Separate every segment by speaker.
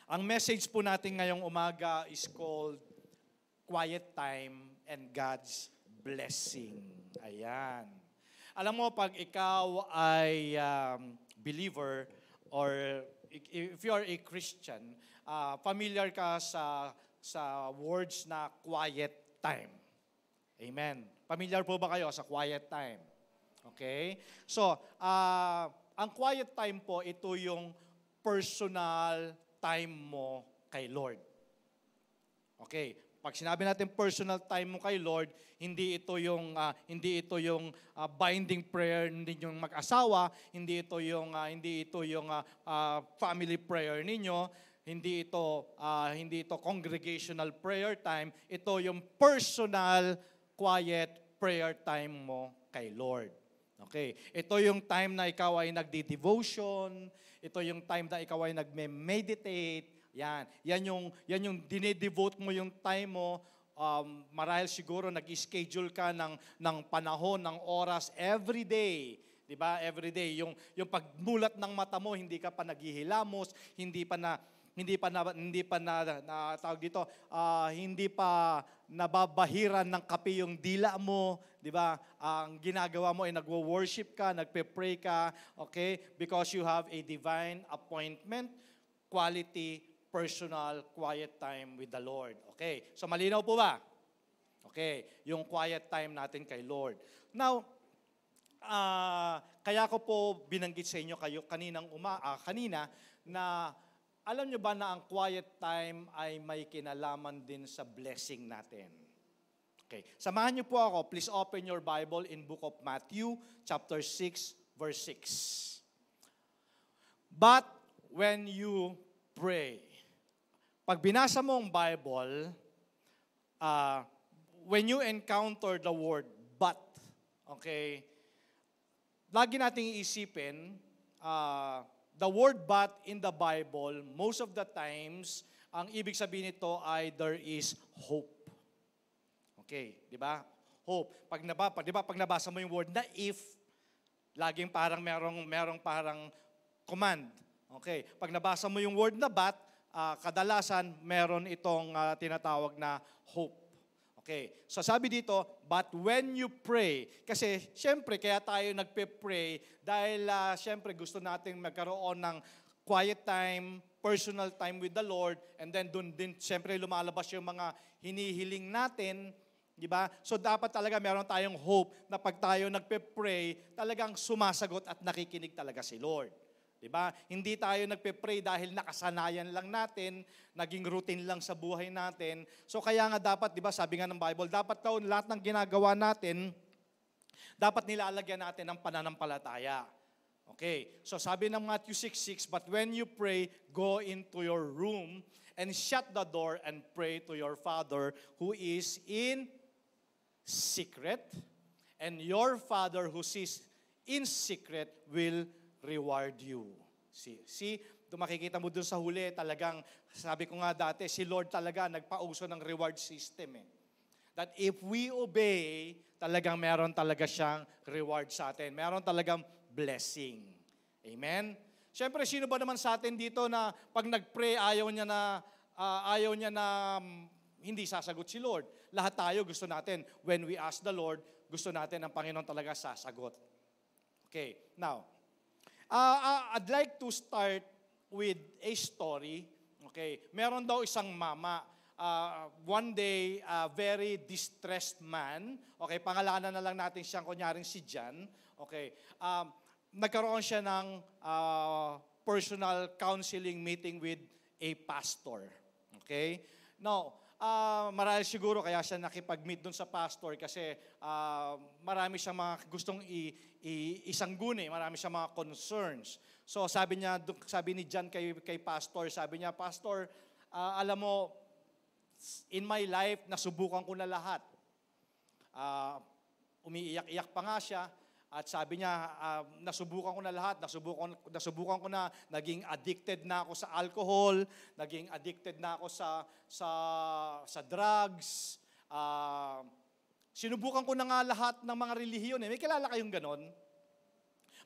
Speaker 1: Ang message po natin ngayong umaga is called Quiet Time and God's Blessing. Ayan. Alam mo, pag ikaw ay believer or if you are a Christian, familiar ka sa words na quiet time. Amen. Familiar po ba kayo sa quiet time? Okay? So, ang quiet time po, ito yung personal time mo kay Lord. Okay, pag sinabi natin personal time mo kay Lord, hindi ito yung binding prayer ninyong mag-asawa, hindi ito yung family prayer ninyo, hindi ito congregational prayer time, ito yung personal quiet prayer time mo kay Lord. Okay, ito yung time na ikaw ay nagdi-devotion, ito yung time na ikaw ay nagme-meditate. Yan yung dinedevote mo yung time mo. Marahil siguro nag-schedule ka ng panahon, ng oras every day. 'Di ba? Every day yung pagmulat ng mata mo, hindi ka pa naghihilamos, hindi pa nababahiran ng kape yung dila mo, 'di ba? Ang ginagawa mo ay nagwo-worship ka, nagpe-pray ka, okay? Because you have a divine appointment, quality, personal, quiet time with the Lord. Okay? So malinaw po ba? Okay, yung quiet time natin kay Lord. Now, kaya ko po binanggit sa inyo kanina na alam nyo ba na ang quiet time ay may kinalaman din sa blessing natin? Okay. Samahan niyo po ako. Please open your Bible in Book of Matthew, chapter 6, verse 6. But when you pray, pag binasa mo ang Bible, when you encounter the word but, okay, lagi nating iisipin, the word but in the Bible, most of the times, ang ibig sabihin nito ay there is hope. Okay, di ba? Hope. Pag nabasa mo yung word na if, laging parang merong parang command. Okay, pag nabasa mo yung word na but, kadalasan meron itong tinatawag na hope. Okay, so sabi dito, but when you pray, kasi syempre kaya tayo nagpe-pray dahil syempre gusto nating magkaroon ng quiet time, personal time with the Lord, and then dun din syempre lumalabas yung mga hinihiling natin, di ba? So dapat talaga meron tayong hope na pag tayo nagpe-pray, talagang sumasagot at nakikinig talaga si Lord. Diba? Hindi tayo nagpe-pray dahil nakasanayan lang natin, naging routine lang sa buhay natin. So kaya nga dapat, diba, sabi nga ng Bible, dapat daw lahat ng ginagawa natin, dapat nilalagyan natin ng pananampalataya. Okay, so sabi ng Matthew 6:6, but when you pray, go into your room and shut the door and pray to your Father who is in secret, and your Father who sees in secret will reward you. See, makikita mo dun sa huli, talagang, sabi ko nga dati, si Lord talaga nagpauso ng reward system eh. That if we obey, talagang meron talaga siyang reward sa atin. Meron talagang blessing. Amen? Siyempre, sino ba naman sa atin dito na pag nag-pray, ayaw niya na hindi sasagot si Lord. Lahat tayo gusto natin, when we ask the Lord, gusto natin ang Panginoon talaga sasagot. Okay, now, I'd like to start with a story. Okay, meron daw isang mama. One day, a very distressed man. Okay, pangalanan na lang natin siyang kunyaring si John. Okay, nagkaroon siya ng personal counseling meeting with a pastor. Okay, now, marahil siguro kaya siya nakipag-meet dun sa pastor kasi marami siyang mga gustong isangguni, marami siyang mga concerns. So sabi ni John kay pastor, sabi niya, Pastor, alam mo, in my life, nasubukan ko na lahat. Umiiyak-iyak pa nga siya. At sabi niya, nasubukan ko na lahat, nasubukan ko na, naging addicted na ako sa alcohol, naging addicted na ako sa drugs, sinubukan ko na nga lahat ng mga relihiyon. May kilala kayong ganon?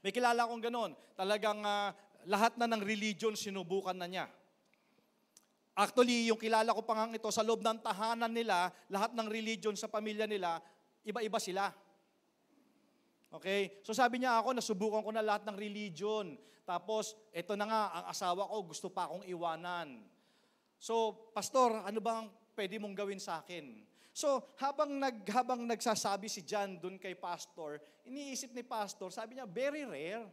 Speaker 1: May kilala akong ganon. Talagang lahat na ng religion sinubukan na niya. Actually, yung kilala ko pa nga ito, sa loob ng tahanan nila, lahat ng religion sa pamilya nila, iba-iba sila. Okay? So sabi niya ako, nasubukan ko na lahat ng religion. Tapos, ito na nga, ang asawa ko, gusto pa akong iwanan. So, pastor, ano bang pwede mong gawin sa akin? So, habang nagsasabi si John dun kay pastor, iniisip ni pastor, sabi niya, very rare.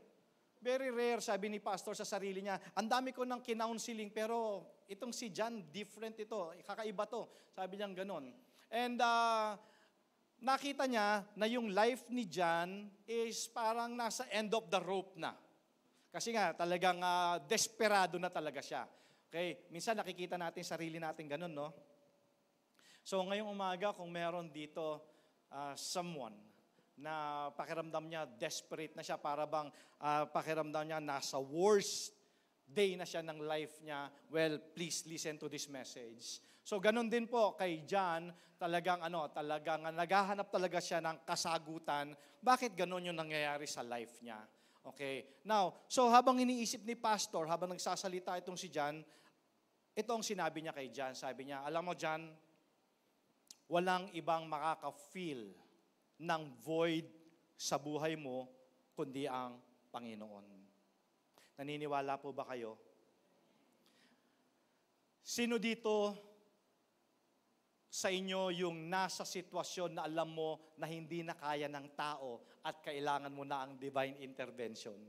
Speaker 1: Very rare, sabi ni pastor sa sarili niya. Ang dami ko ng kinounseling, pero itong si John, different ito. Kakaiba to. Sabi niya ganon. And nakita niya na yung life ni John is parang nasa end of the rope na. Kasi nga, talagang desperado na talaga siya. Okay? Minsan nakikita natin sarili natin ganon, no? So ngayong umaga, kung meron dito someone na pakiramdam niya, desperate na siya, para bang pakiramdam niya nasa worst day na siya ng life niya, well, please listen to this message. So ganun din po kay John, talagang naghahanap talaga siya ng kasagutan. Bakit ganun yung nangyayari sa life niya? Okay. Now, so habang iniisip ni pastor, habang nagsasalita itong si John, ito ang sinabi niya kay John. Sabi niya, alam mo John, walang ibang makaka-feel ng void sa buhay mo, kundi ang Panginoon. Naniniwala po ba kayo? Sino dito sa inyo yung nasa sitwasyon na alam mo na hindi na kaya ng tao at kailangan mo na ang divine intervention?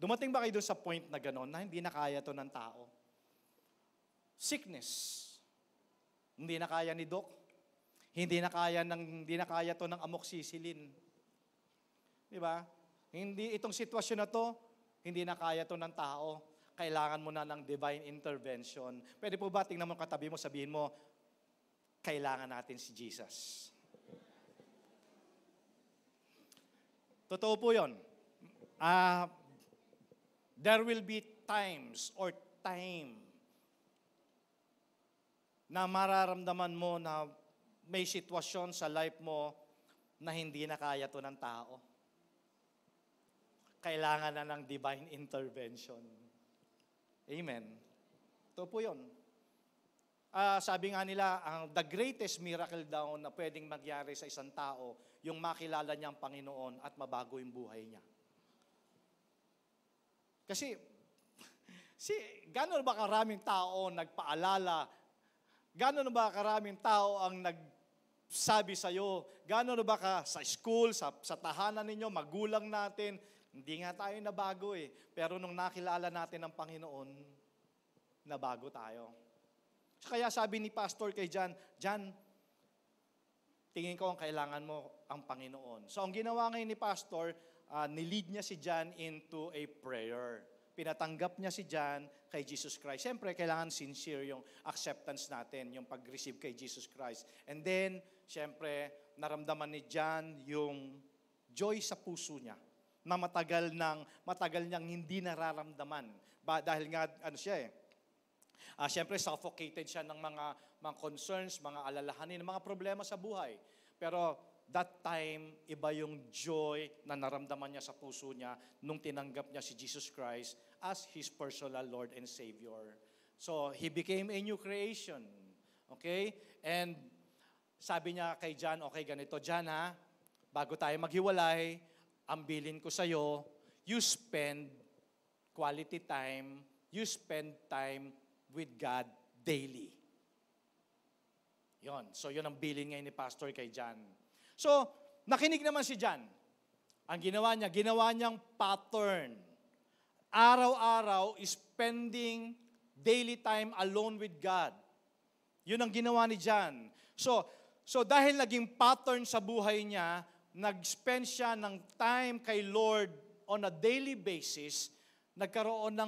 Speaker 1: Dumating ba kayo doon sa point na gano'n, na hindi na kaya to ng tao? Sickness. Hindi na kaya ni Doc. Hindi na kaya to ng amoxicillin. Di ba? Hindi itong sitwasyon na to, hindi na kaya to ng tao. Kailangan mo na ng divine intervention. Pwede po ba tingnan mo katabi mo, sabihin mo, kailangan natin si Jesus. Totoo po 'yon. There will be times or time na mararamdaman mo na may sitwasyon sa life mo na hindi na kaya to ng tao. Kailangan na ng divine intervention. Amen. Ito po yun. Sabi nga nila, the greatest miracle daw na pwedeng magyari sa isang tao, yung makilala niya ang Panginoon at mabago yung buhay niya. Kasi, gano'n ba karaming tao nagpaalala? Gano'n ba karaming tao ang nagsabi sa'yo? Gano'n ba ka sa school, sa tahanan ninyo, magulang natin? Hindi nga tayo nabago eh. Pero nung nakilala natin ang Panginoon, nabago tayo. Kaya sabi ni Pastor kay John, tingin ko ang kailangan mo ang Panginoon. So ang ginawa ngayon ni Pastor, nilid niya si John into a prayer. Pinatanggap niya si John kay Jesus Christ. Siyempre, kailangan sincere yung acceptance natin, yung pag-receive kay Jesus Christ. And then, siyempre, naramdaman ni John yung joy sa puso niya na matagal niyang hindi nararamdaman. Dahil nga, siyempre, suffocated siya ng mga concerns, mga alalahanin, mga problema sa buhay. Pero that time, iba yung joy na naramdaman niya sa puso niya nung tinanggap niya si Jesus Christ as His personal Lord and Savior. So, He became a new creation. Okay? And sabi niya kay John, okay, ganito, John ha, bago tayo maghiwalay, ang bilin ko sa'yo, you spend quality time, you spend time with God daily. Yon. So, yun ang bilin ngayon ni Pastor kay John. So, nakinig naman si John. Ang ginawa niyang pattern. Araw-araw, spending daily time alone with God. Yun ang ginawa ni John. So dahil naging pattern sa buhay niya, nag-spend siya ng time kay Lord on a daily basis, nagkaroon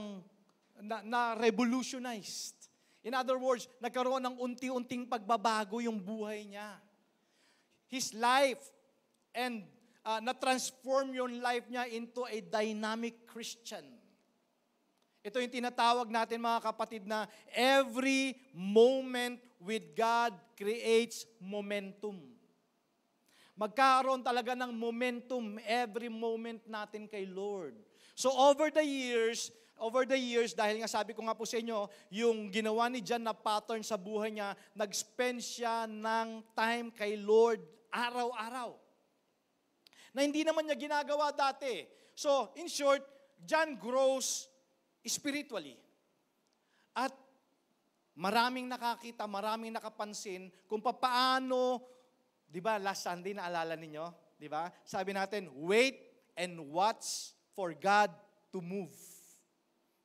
Speaker 1: na revolutionized. In other words, nagkaroon ng unti-unting pagbabago yung buhay niya. His life and na-transform yung life niya into a dynamic Christian. Ito yung tinatawag natin mga kapatid na every moment with God creates momentum. Magkaroon talaga ng momentum every moment natin kay Lord. So over the years, Over the years, dahil nga sabi ko nga po sa inyo, yung ginawa ni John na pattern sa buhay niya, nag-spend siya ng time kay Lord araw-araw. Na hindi naman niya ginagawa dati. So, in short, John grows spiritually. At maraming nakakita, maraming nakapansin kung paano, di ba, last Sunday naalala ninyo, di ba? Sabi natin, wait and watch for God to move.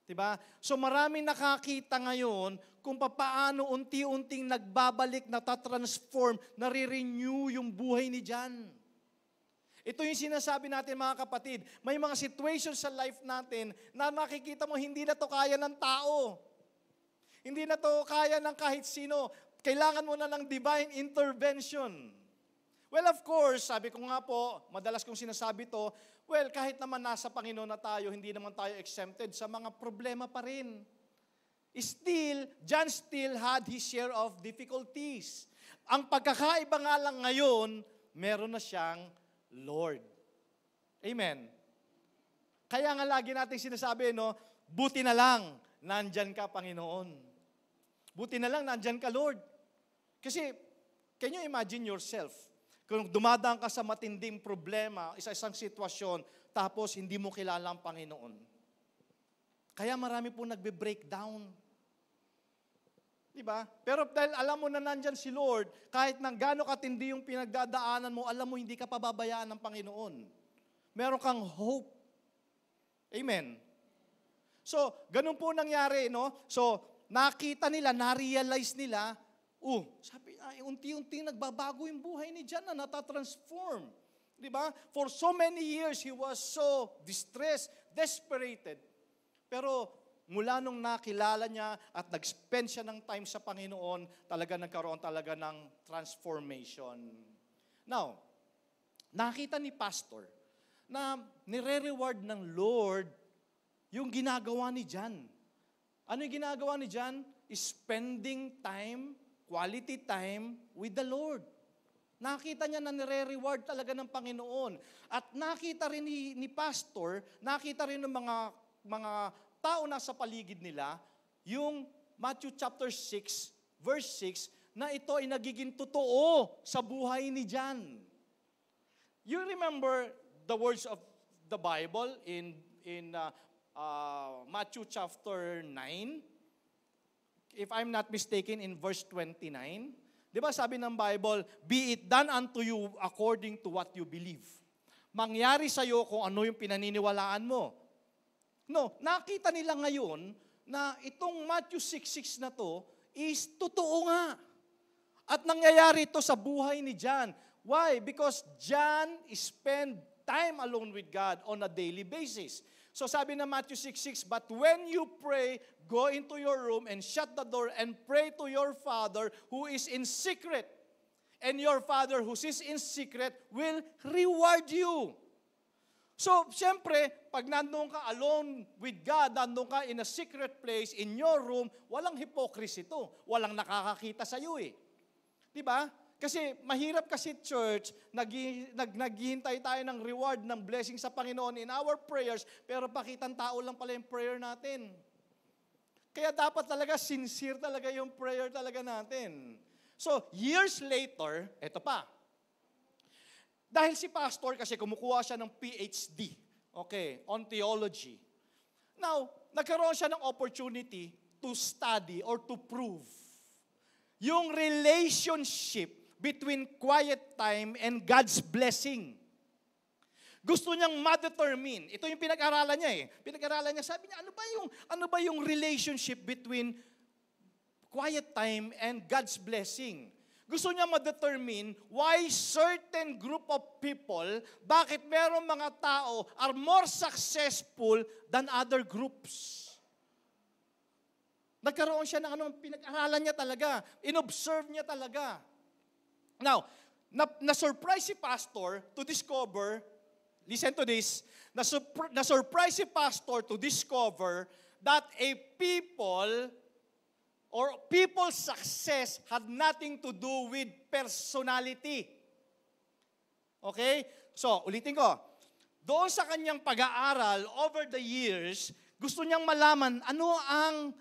Speaker 1: Di ba? So maraming nakakita ngayon kung paano unti-unting nagbabalik, natatransform, nare-renew yung buhay ni John. Ito yung sinasabi natin mga kapatid, may mga situations sa life natin na makikita mo hindi na to kaya ng tao. Hindi na to kaya ng kahit sino. Kailangan mo na ng divine intervention. Well, of course, sabi ko nga po, madalas kong sinasabi to, well, kahit naman nasa Panginoon na tayo, hindi naman tayo exempted sa mga problema pa rin. Still, John still had his share of difficulties. Ang pagkakaiba nga lang ngayon, meron na siyang Lord. Amen. Kaya nga lagi natin sinasabi, no, buti na lang, nandyan ka, Panginoon. Buti na lang, nandyan ka, Lord. Kasi, can you imagine yourself? Kung dumadaan ka sa matinding problema, isa-isang sitwasyon, tapos hindi mo kilala ang Panginoon. Kaya marami po nagbe-breakdown. Diba? Pero dahil alam mo na nandyan si Lord, kahit nang gaano katindi yung pinagdadaanan mo, alam mo hindi ka pababayaan ng Panginoon. Meron kang hope. Amen. So, ganun po nangyari, no? So, nakita nila, na-realize nila, sabi, unti-unti nagbabago yung buhay ni John na natatransform. Di ba? For so many years, he was so distressed, desperated. Pero mula nung nakilala niya at nag-spend siya ng time sa Panginoon, talaga nagkaroon talaga ng transformation. Now, nakita ni Pastor na nire-reward ng Lord yung ginagawa ni John. Ano yung ginagawa ni John? Spending time, quality time with the Lord. Nakita niya na nire-reward talaga ng Panginoon. At nakita rin ni Pastor, nakita rin ng mga tao na sa paligid nila, yung Matthew chapter 6, verse 6, na ito ay nagiging totoo sa buhay ni John. You remember the words of the Bible in Matthew chapter 9, if I'm not mistaken, in verse 29. Di ba sabi ng Bible, be it done unto you according to what you believe. Mangyari sa'yo kung ano yung pinaniniwalaan mo. No, nakita nila ngayon na itong Matthew 6:6 na to is totoo nga. At nangyayari ito sa buhay ni John. Why? Because John spent time alone with God on a daily basis. So sabi na Matthew 6:6, but when you pray, go into your room and shut the door and pray to your Father who is in secret. And your Father who is in secret will reward you. So, siyempre, pag nandun ka alone with God, nandun ka in a secret place, in your room, walang hypocrisy ito. Walang nakakakita sa iyo eh. Di ba? Kasi mahirap kasi church, naghihintay tayo ng reward, ng blessing sa Panginoon in our prayers, pero pakitang tao lang pala yung prayer natin. Kaya dapat talaga sincere talaga yung prayer talaga natin. So, years later, eto pa. Dahil si pastor kasi kumukuha siya ng PhD, okay, on theology. Now, nagkaroon siya ng opportunity to study or to prove yung relationship between quiet time and God's blessing. Gusto niyang ma-determine. Ito yung pinag-aralan niya eh. Pinag-aralan niya, sabi niya, ano ba yung relationship between quiet time and God's blessing? Gusto niya ma-determine why certain group of people, bakit merong mga tao are more successful than other groups. Nagkaroon siya ng pinag-aralan niya talaga, inobserve niya talaga. Now, na-surprise si pastor to discover, listen to this, na-surprise si pastor to discover that a people's success had nothing to do with personality. Okay? So, ulitin ko. Doon sa kanyang pag-aaral over the years, Gusto niyang malaman ano ang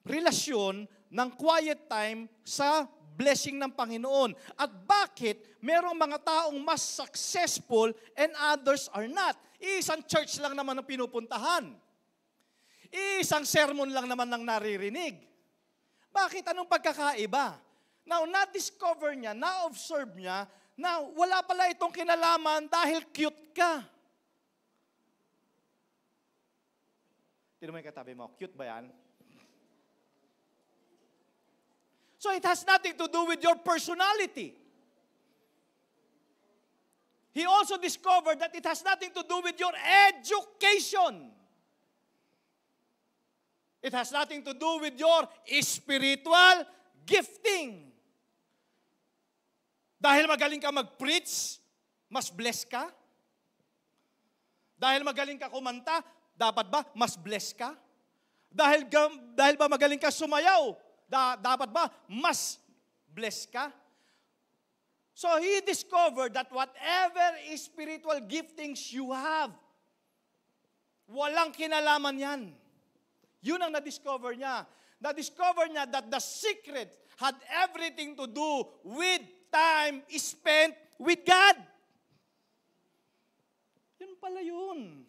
Speaker 1: relasyon ng quiet time sa blessing ng Panginoon. At bakit merong mga taong mas successful and others are not. Isang church lang naman ang pinupuntahan. Isang sermon lang naman ang naririnig. Bakit? Anong pagkakaiba? Now, na-discover niya, na-observe niya, na wala pala itong kinalaman dahil cute ka. Tino mo yung katabi mo, cute ba yan? So it has nothing to do with your personality. He also discovered that it has nothing to do with your education. It has nothing to do with your spiritual gifting. Dahil magaling ka mag-preach, mas blessed ka? Dahil magaling ka kumanta, dapat ba mas blessed ka? Dahil ba magaling ka sumayaw, dapat ba mas blessed ka? So he discovered that whatever spiritual giftings you have, walang kinalaman yan. Yun ang na-discover niya. Na-discover niya that the secret had everything to do with time spent with God. Yun pala yun.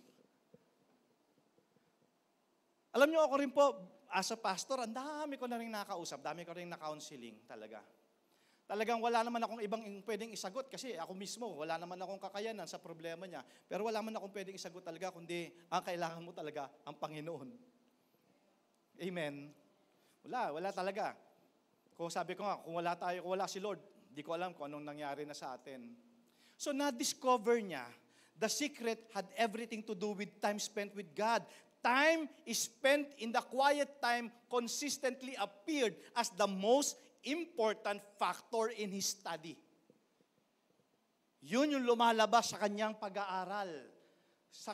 Speaker 1: Alam niyo, ako rin po, as a pastor, ang dami ko na rin nakausap, dami ko rin na-counseling talaga. Talagang wala naman akong ibang pwedeng isagot kasi ako mismo, wala naman akong kakayanan sa problema niya. Pero wala naman akong pwedeng isagot talaga, kundi ang kailangan mo talaga, ang Panginoon. Amen. Wala talaga. Kung sabi ko nga, kung wala si Lord, di ko alam kung anong nangyari na sa atin. So na-discover niya, the secret had everything to do with time spent with God. Time is spent in the quiet time consistently appeared as the most important factor in his study. Yun yung lumalabas sa kanyang pag-aaral.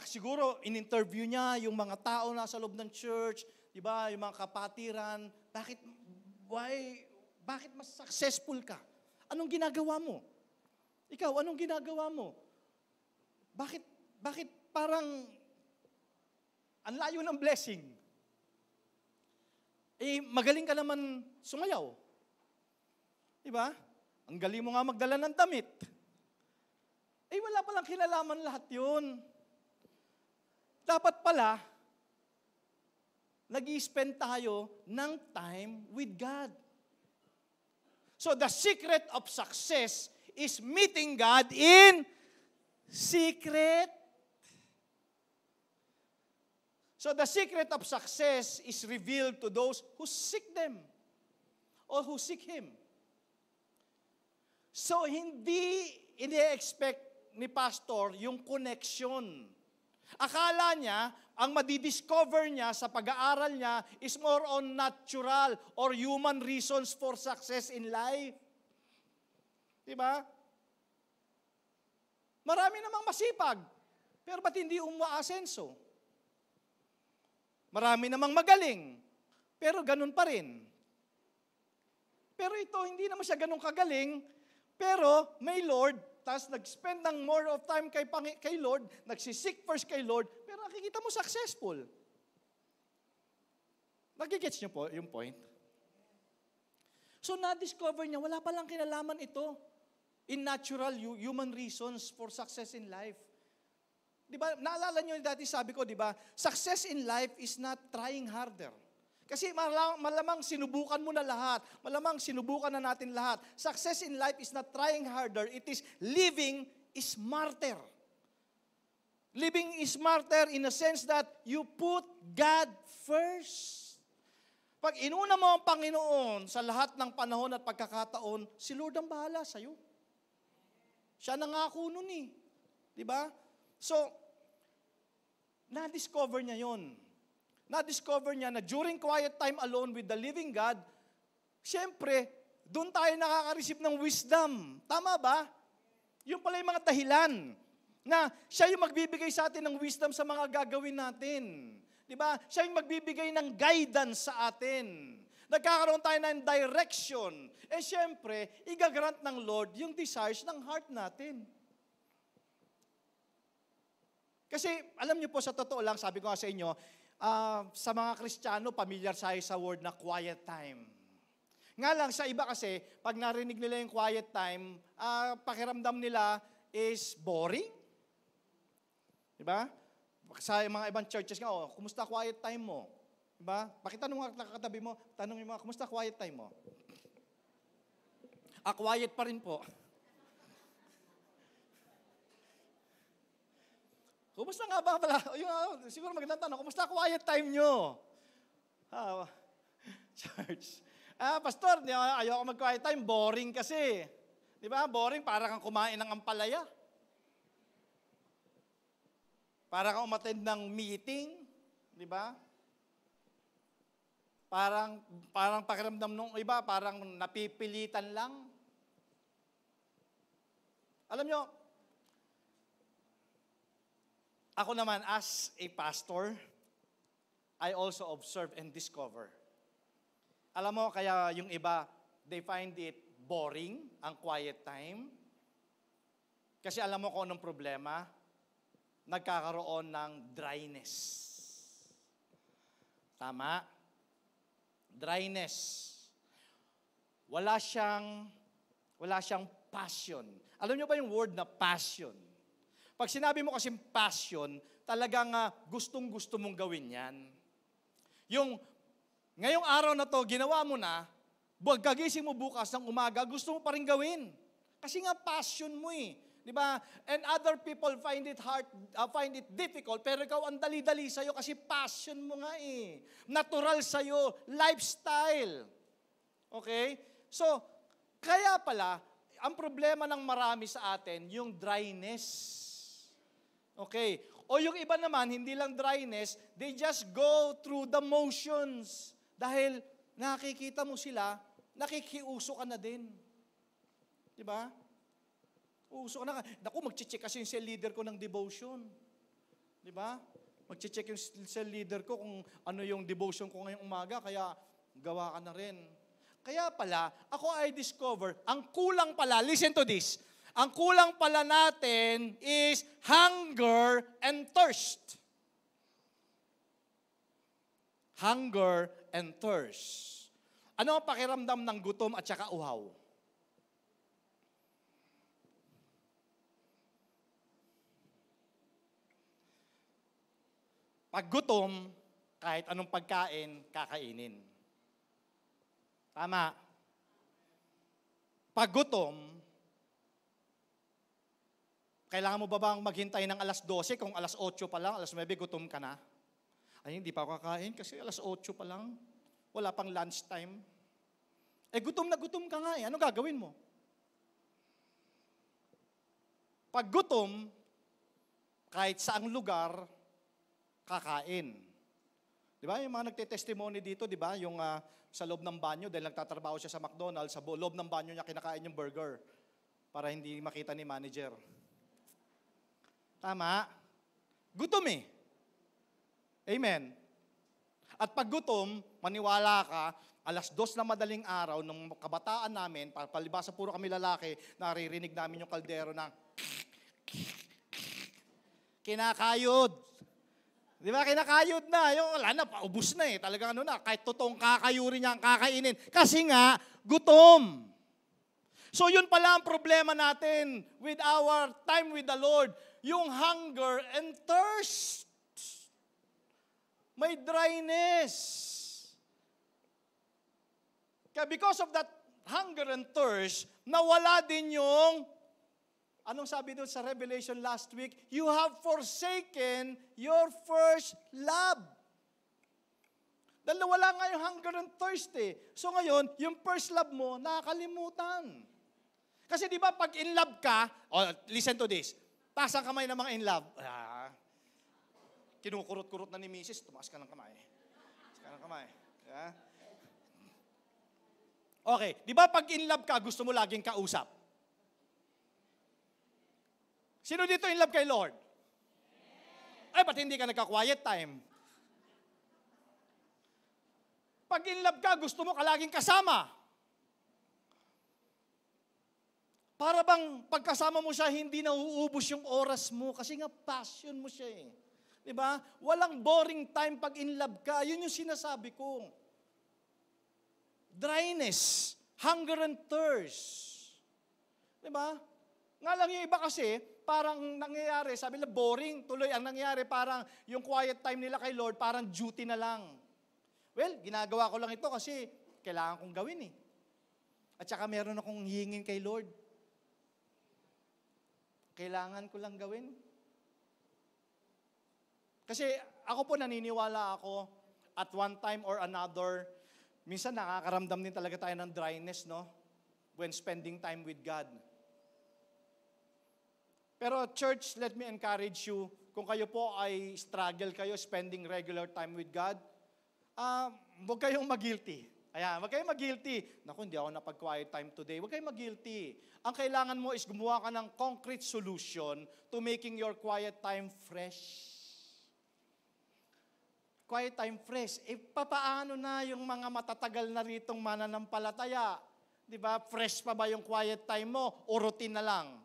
Speaker 1: Siguro, in-interview niya yung mga tao na sa loob ng church, di ba, yung mga kapatiran, bakit mas successful ka? Anong ginagawa mo? Ikaw, anong ginagawa mo? Bakit parang ang layo ng blessing? Magaling ka naman sumayaw. Diba? Ang galing mo nga magdala ng damit. Wala palang kinalaman lahat yun. Dapat pala, nag-i-spend tayo ng time with God. So the secret of success is meeting God in secret. So the secret of success is revealed to those who seek them or who seek Him. So hindi ini-expect ni pastor yung connection. Akala niya, ang madidiscover niya sa pag-aaral niya is more on natural or human reasons for success in life. Diba? Marami namang masipag, pero ba't hindi umaasenso? Marami namang magaling, pero ganun pa rin. Pero ito, hindi naman siya ganun kagaling, pero may Lord, tapos nag-spend ng more of time kay Lord, nagsisik first kay Lord, pero nakikita mo successful. Nagigets niyo po yung point? So na-discover niya, wala palang kinalaman ito in natural human reasons for success in life. Di ba, naalala niyo dati sabi ko, di ba, success in life is not trying harder. Kasi malamang sinubukan mo na lahat. Malamang sinubukan na natin lahat. Success in life is not trying harder. It is living smarter. Living smarter in a sense that you put God first. Pag inuna mo ang Panginoon sa lahat ng panahon at pagkakataon, si Lord ang bahala sa'yo. Siya nangako nun eh. Di ba? So, na-discover niya yon. Na-discover niya na during quiet time alone with the living God, siyempre, doon tayo nakaka-receive ng wisdom. Tama ba? Yung pala yung mga dahilan na siya yung magbibigay sa atin ng wisdom sa mga gagawin natin. Diba? Siya yung magbibigay ng guidance sa atin. Nagkakaroon tayo ng direction. Siyempre, igagrant ng Lord yung desires ng heart natin. Kasi, alam niyo po, sa totoo lang, sabi ko nga sa inyo, sa mga Kristiyano, familiar tayo sa word na quiet time. Nga lang, sa iba kasi, pag narinig nila yung quiet time, pakiramdam nila is boring. Diba? Sa mga ibang churches nga, kumusta quiet time mo? Diba? Pakitanong nga katabi mo, tanong mo, kumusta quiet time mo? Quiet pa rin po. Kumusta nga ba pala? Siguro magandang tanong, kumusta quiet time nyo? Church. Pastor, ayoko mag-quiet time, boring kasi. Di ba? Boring, para kang kumain ng ampalaya. Para kang umattend ng meeting. Di ba? Parang pakiramdam nung iba, parang napipilitan lang. Alam nyo, ako naman as a pastor, I also observe and discover. Alam mo, kaya yung iba, they find it boring, ang quiet time. Kasi alam mo kung anong problema? Nagkakaroon ng dryness. Tama? Dryness. Wala siyang passion. Alam niyo ba yung word na passion? Pag sinabi mo kasing passion, talagang gustong-gusto mong gawin yan. Yung ngayong araw na to, ginawa mo na, kagising mo bukas ng umaga, gusto mo pa rin gawin. Kasi nga passion mo eh. Di ba? And other people find it hard, find it difficult, pero ikaw ang dali-dali sa'yo kasi passion mo nga eh. Natural sa'yo, lifestyle. Okay? So, kaya pala, ang problema ng marami sa atin, yung dryness. Okay? O yung iba naman, hindi lang dryness, they just go through the motions. Dahil nakikita mo sila, nakikiuso ka na din. Di ba? Uso ka na. Naku, mag-check kasi yung cell leader ko ng devotion. Di ba? Mag-check yung cell leader ko kung ano yung devotion ko ngayong umaga, kaya gawa ka na rin. Kaya pala, ako ay discover, ang kulang pala, listen to this, ang kulang pala natin is hunger and thirst. Hunger and thirst. Ano ang pakiramdam ng gutom at saka uhaw? Pag gutom, kahit anong pagkain, kakainin. Tama. Pag gutom, kailangan mo ba bang maghintay ng alas 12 kung alas 8 pa lang, alas 9 gutom ka na? Ay, hindi pa ako kakain kasi alas 8 pa lang. Wala pang lunch time. Gutom na gutom ka nga eh. Ano gagawin mo? Pag gutom, kahit saang lugar, kakain. Di ba? Yung mga nagte-testimony dito, di ba? Yung sa loob ng banyo, dahil nagtatrabaho siya sa McDonald's, sa loob ng banyo niya kinakain yung burger para hindi makita ni manager. Tama? Gutom eh. Amen. At pag gutom, maniwala ka, alas 2 na madaling araw, nung kabataan namin, palibasa puro kami lalaki, naririnig namin yung kaldero na kinakayod. Di ba? Kinakayod na. Yung, wala na, paubos na eh. Talagang ano na, kahit totoong kakayuri niya ang kakainin. Kasi nga, gutom. So yun pala ang problema natin with our time with the Lord. Yung hunger and thirst. May dryness. Kaya because of that hunger and thirst, nawala din yung, anong sabi doon sa Revelation last week? You have forsaken your first love. Dahil nawala nga yung hunger and thirst eh. So ngayon, yung first love mo, nakakalimutan. Kasi di ba pag in love ka, listen to this, taas ang kamay ng mga in love. Kinukurot-kurot na ni Mrs., tumaas ka ng kamay. Tumaas ka ng kamay. Yeah? Okay, di ba pag in love ka, gusto mo laging kausap? Sino dito in love kay Lord? Ay, ba't hindi ka nagka-quiet time? Pag in love ka, gusto mo ka laging kasama. Para bang pagkasama mo siya, hindi nauubos yung oras mo kasi nga passion mo siya eh. Di ba? Walang boring time pag in love ka. Yun yung sinasabi ko. Dryness, hunger and thirst. Di ba? Nga lang yung iba kasi, parang nangyayari, sabi nila boring, tuloy ang nangyayari, parang yung quiet time nila kay Lord, parang duty na lang. Well, ginagawa ko lang ito kasi kailangan kong gawin eh. At saka meron akong hingin kay Lord. Kailangan ko lang gawin. Kasi ako po naniniwala ako at one time or another, minsan nakakaramdam din talaga tayo ng dryness, no? When spending time with God. Pero church, let me encourage you, kung kayo po ay struggle kayo spending regular time with God, huwag kayong mag-guilty. Ayan, huwag kayong mag-guilty. Naku, hindi ako napag-quiet time today. Huwag kayong mag-guilty. Ang kailangan mo is gumawa ka ng concrete solution to making your quiet time fresh. Quiet time fresh. Papaano na yung mga matatagal na ritong mananampalataya? Di ba? Fresh pa ba yung quiet time mo o routine na lang?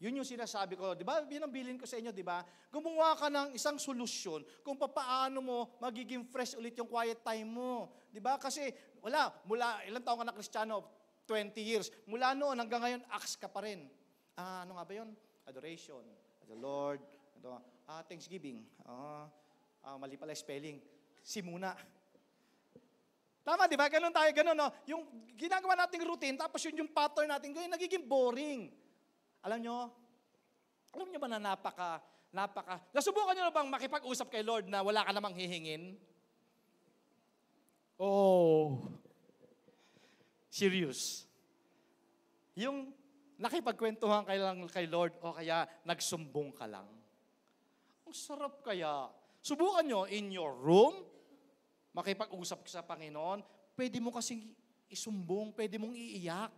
Speaker 1: Yun yung sinasabi ko. Di ba? Binambilin ko sa inyo, di ba? Gumawa ka ng isang solusyon kung paano mo magiging fresh ulit yung quiet time mo. Di ba? Kasi mula ilang taon ka na Kristiyano? 20 years. Mula noon hanggang ngayon, acts ka pa rin. Ano nga ba yun? Adoration. The Lord. Thanksgiving. Mali pala spelling. Simuna. Tama, di ba? Ganun tayo, ganun, no? Yung ginagawa nating routine, tapos yun yung pattern natin, ganyan, nagiging boring. Alam nyo ba na nasubukan nyo na bang makipag-usap kay Lord na wala ka namang hihingin? Oh. Serious. Yung nakipagkwentuhan kay lang kay Lord o kaya nagsumbong ka lang. Ang sarap kaya. Subukan nyo in your room, makipag-usap sa Panginoon, pwede mo kasing isumbong, pwede mong iiyak.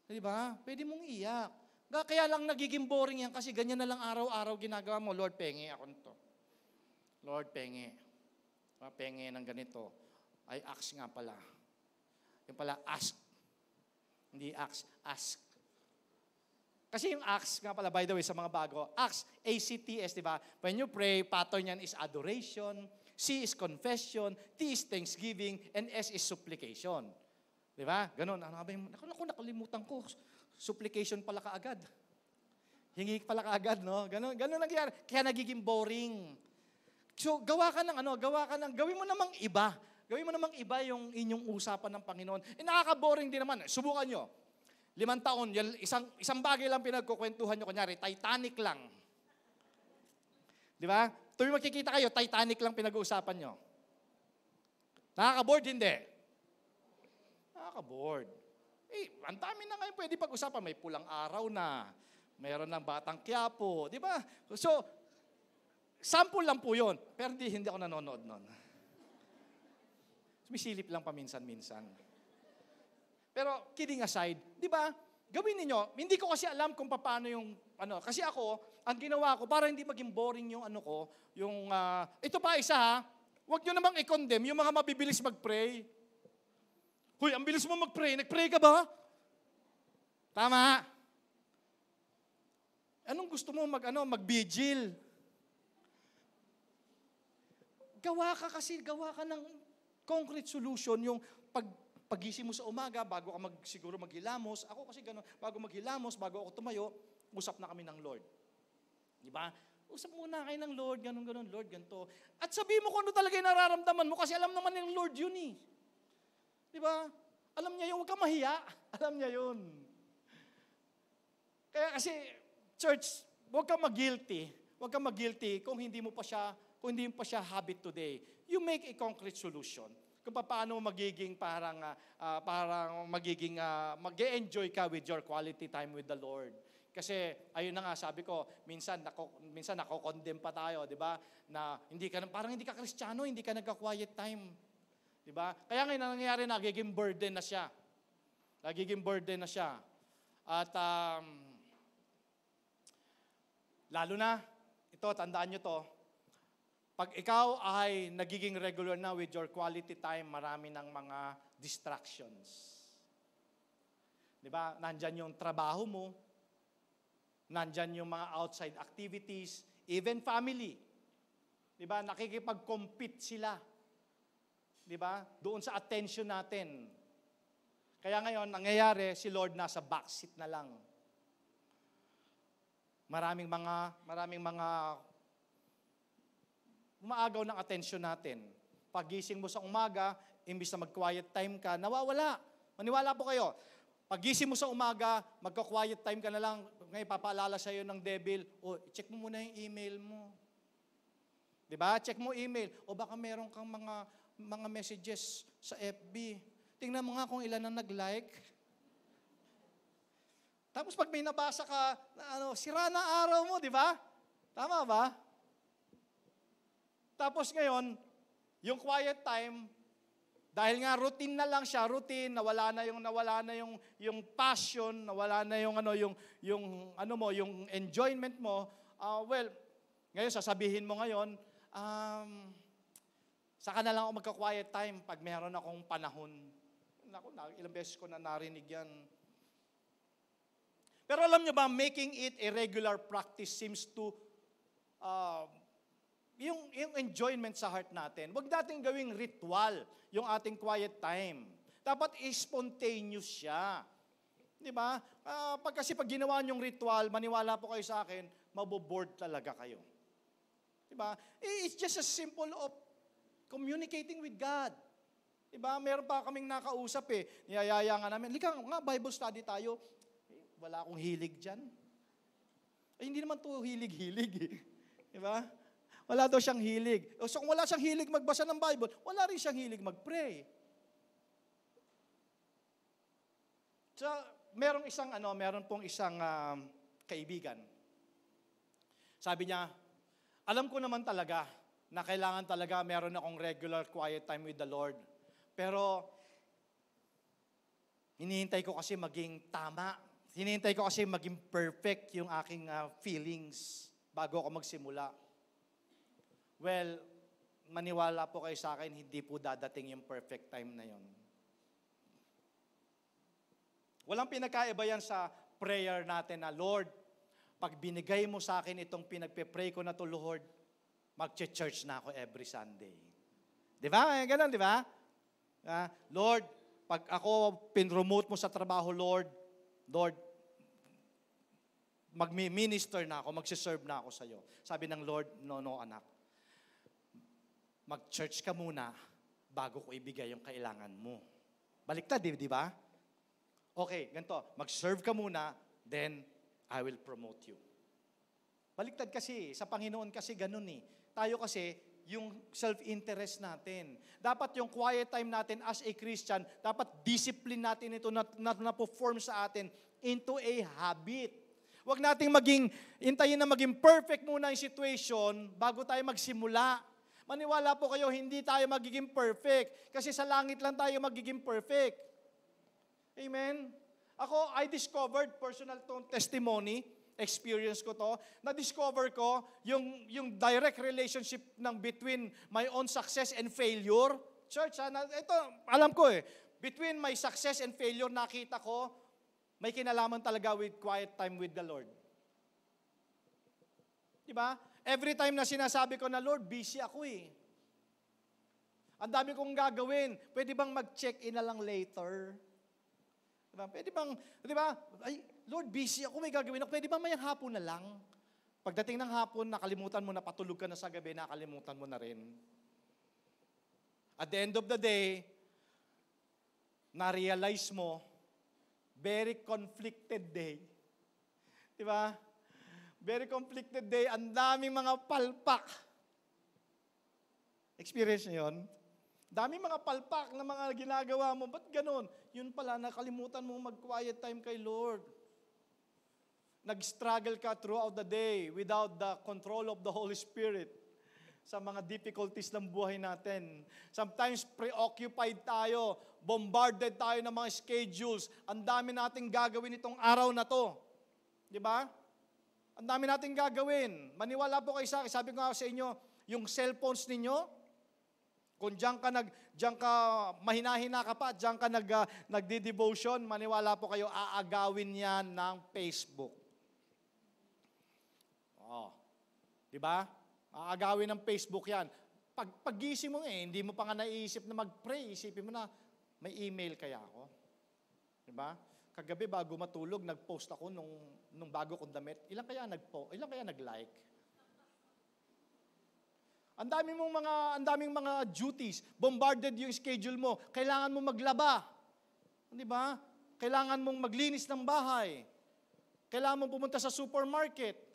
Speaker 1: Di ba? Pwede mong iiyak. Kaya lang nagiging boring yan kasi ganyan na lang araw-araw ginagawa mo. Lord, pengi ako nito. Lord, pengi. Pengi ng ganito. Ay, ask nga pala. Yung pala, ask. Hindi ask. Kasi yung ask nga pala, by the way, sa mga bago, ask, A-C-T-S, di ba? When you pray, pattern yan is adoration, C is confession, T is thanksgiving, and S is supplication. Di ba? Ganon. Ano ba yung, nakalimutan ko. Supplication pala kaagad. Hingi pala kaagad, no? Ganon nangyayari. Kaya nagiging boring. So, gawin mo namang iba. Gawin mo namang iba yung inyong usapan ng Panginoon. Nakaka-boring din naman. Subukan nyo. 5 taon, isang bagay lang pinagkukwentuhan nyo. Kunyari, Titanic lang. Di ba? Tuwing magkikita kayo, Titanic lang pinag-uusapan nyo. Nakaka-bored, hindi. Nakaka-bored. Ang dami na ngayon pwede pag-usapan. May pulang araw na. Mayroon ng Batang Quiapo. Di ba? So, sample lang po yun. Pero hindi ako nanonood nun. Sumisilip lang paminsan-minsan. Pero kidding aside, di ba? Gawin niyo. Hindi ko kasi alam kung paano yung kasi ako, ang ginawa ko para hindi maging boring yung ito pa isa ha. Huwag niyo namang i-condemn yung mga mabibilis mag-pray. Hoy, ang bilis mo mag-pray. Nag-pray ka ba? Tama. Anong gusto mo mag-vigil? Gawa ka ng concrete solution, yung pagising mo sa umaga, bago ka siguro maghilamos. Ako kasi gano'n, bago maghilamos, bago ako tumayo, usap na kami ng Lord. Di ba? Usap muna kayo ng Lord, gano'n, Lord, ganito. At sabihin mo kung ano talaga yung nararamdaman mo, kasi alam naman ng Lord yun eh. Di ba? Alam niya yun, huwag ka mahiya. Alam niya yun. Kaya kasi, church, huwag ka mag-guilty. Huwag ka mag-guilty kung hindi mo pa siya habit today. You make a concrete solution. Kung paano magiging mag-enjoy ka with your quality time with the Lord. Kasi, ayun na nga, sabi ko, minsan nako-condemn pa tayo, di ba? Na parang hindi ka Kristiyano, hindi ka nagka-quiet time. Di ba? Kaya ngayon nangyayari, nagiging burden na siya. At lalo na, ito, tandaan nyo to, pag ikaw ay nagiging regular na with your quality time, marami ng mga distractions. Di ba? Nandyan yung trabaho mo, nandyan yung mga outside activities, Even family. Di ba? Nakikipag-compete sila. Di ba? Doon sa attention natin. Kaya ngayon, nangyayari, si Lord nasa backseat na lang. Maraming mga umaagaw ng attention natin. Pagising mo sa umaga, imbis na mag-quiet time ka, nawawala. Maniwala po kayo. Pagising mo sa umaga, magka-quiet time ka na lang, ngayon papaalala sa'yo ng devil, check mo muna yung email mo. Diba? Check mo email. O baka meron kang mga messages sa FB. Tingnan mo nga kung ilan ang nag-like. Tapos pag may nabasa ka, sira na araw mo, di ba? Tama ba? Tapos ngayon, yung quiet time, dahil nga routine na lang siya, nawala na yung passion, nawala na yung enjoyment mo. Ngayon sasabihin mo ngayon, saka na lang ako magka-quiet time pag meron akong panahon. Naku, ilang beses ko na narinig yan. Pero alam nyo ba, making it a regular practice seems to yung enjoyment sa heart natin. Huwag natin gawing ritual yung ating quiet time. Dapat spontaneous siya. Di ba? Pag ginawa niyong ritual, maniwala po kayo sa akin, maboboard talaga kayo. Di ba? It's just a simple of communicating with God. Di ba? Meron pa kaming nakausap niyayaya nga namin, lika nga, Bible study tayo. Wala akong hilig dyan. Hindi naman to hilig-hilig. Di ba? Wala daw siyang hilig. So kung wala siyang hilig magbasa ng Bible, wala rin siyang hilig mag-pray. So, meron pong isang kaibigan. Sabi niya, alam ko naman talaga na kailangan talaga meron akong regular quiet time with the Lord. Pero, hinihintay ko kasi maging tama. Hinihintay ko kasi maging perfect yung aking feelings bago ako magsimula. Well, maniwala po kayo sa akin, hindi po dadating yung perfect time na yon. Walang pinagkaiba yan sa prayer natin na, Lord, pag binigay mo sa akin itong pinagpe-pray ko na to, Lord, mag-church na ako every Sunday. Di ba? Ganun, di ba? Lord, pag ako pinromote mo sa trabaho, Lord, mag-minister na ako, magsiserve na ako sa iyo. Sabi ng Lord, no, anak. Mag-church ka muna bago ko ibigay yung kailangan mo. Baliktad, di ba? Okay, ganito. Mag-serve ka muna, then I will promote you. Baliktad kasi, sa Panginoon kasi ganun Tayo kasi, yung self-interest natin. Dapat yung quiet time natin as a Christian, dapat discipline natin ito na perform sa atin into a habit. Huwag nating intayin na maging perfect muna yung situation bago tayo magsimula. Maniwala po kayo, hindi tayo magiging perfect. Kasi sa langit lang tayo magiging perfect. Amen? I discovered, personal testimony, experience ko to, na-discover ko yung direct relationship between my own success and failure. Church, ito, alam ko between my success and failure, nakita ko, may kinalaman talaga with quiet time with the Lord. Diba? Every time na sinasabi ko na, Lord, busy ako Ang dami kong gagawin. Pwede bang mag-check-in na lang later? Diba? Pwede bang, diba? Ay, Lord, busy ako, may gagawin ako. Pwede bang mayang hapon na lang? Pagdating ng hapon, nakalimutan mo na, patulog ka na sa gabi, nakalimutan mo na rin. At the end of the day, na-realize mo, very conflicted day. Diba? Very conflicted day. Ang daming mga palpak. Experience niyo yun? Daming mga palpak na mga ginagawa mo. Ba't ganun? Yun pala, nakalimutan mo mag-quiet time kay Lord. Nag-struggle ka throughout the day without the control of the Holy Spirit sa mga difficulties ng buhay natin. Sometimes preoccupied tayo, bombarded tayo ng mga schedules. Ang dami nating gagawin itong araw na to. Di ba? Ang dami nating gagawin. Maniwala po kayo sa akin. Sabi ko nga sa inyo, yung cellphones ninyo, kung diyan ka mahina-hina ka pa, diyan ka nagdi-devotion, maniwala po kayo, aagawin yan ng Facebook. Di ba? Aagawin ng Facebook yan. Paggising mo hindi mo pa nga naiisip na mag-pray, isipin mo na, may email kaya ako? Di ba? Kagabi bago matulog, nag-post ako nung bago kong damit. Ilan kaya nag-like? Ang daming mga duties, bombarded yung schedule mo. Kailangan mo maglaba. Di ba? Kailangan mong maglinis ng bahay. Kailangan mong pumunta sa supermarket.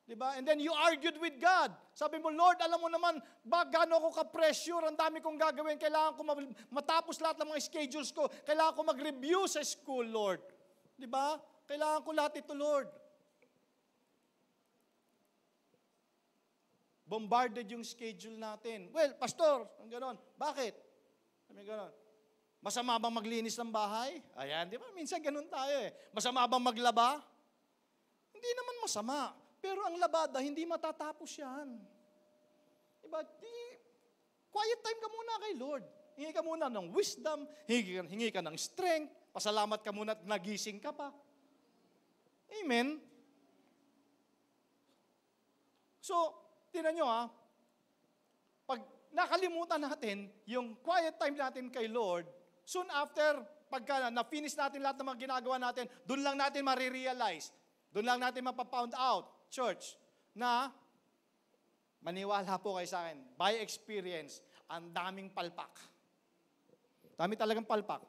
Speaker 1: Diba? And then you argued with God. Sabi mo, Lord, alam mo naman, gaano ako ka-pressure, ang dami kong gagawin, kailangan ko matapos lahat ng mga schedules ko, kailangan ko mag-review sa school, Lord. Diba? Kailangan ko lahat ito, Lord. Bombarded yung schedule natin. Well, pastor, ang ganon. Bakit? Sabi ganon. Masama bang maglinis ng bahay? Ayan, di ba? Minsan ganon tayo eh. Masama bang maglaba? Hindi naman masama. Pero ang labada, hindi matatapos yan. Diba? Quiet time ka muna kay Lord. Hingi ka muna ng wisdom, hingi ka ng strength, pasalamat ka muna at nagising ka pa. Amen? So, tinan nyo pag nakalimutan natin yung quiet time natin kay Lord, soon after, pagka na-finish natin lahat ng mga ginagawa natin, doon lang natin marirealize, doon lang natin mapapound out, church, na maniwala po kayo sa akin, by experience, ang daming palpak. Dami talagang palpak.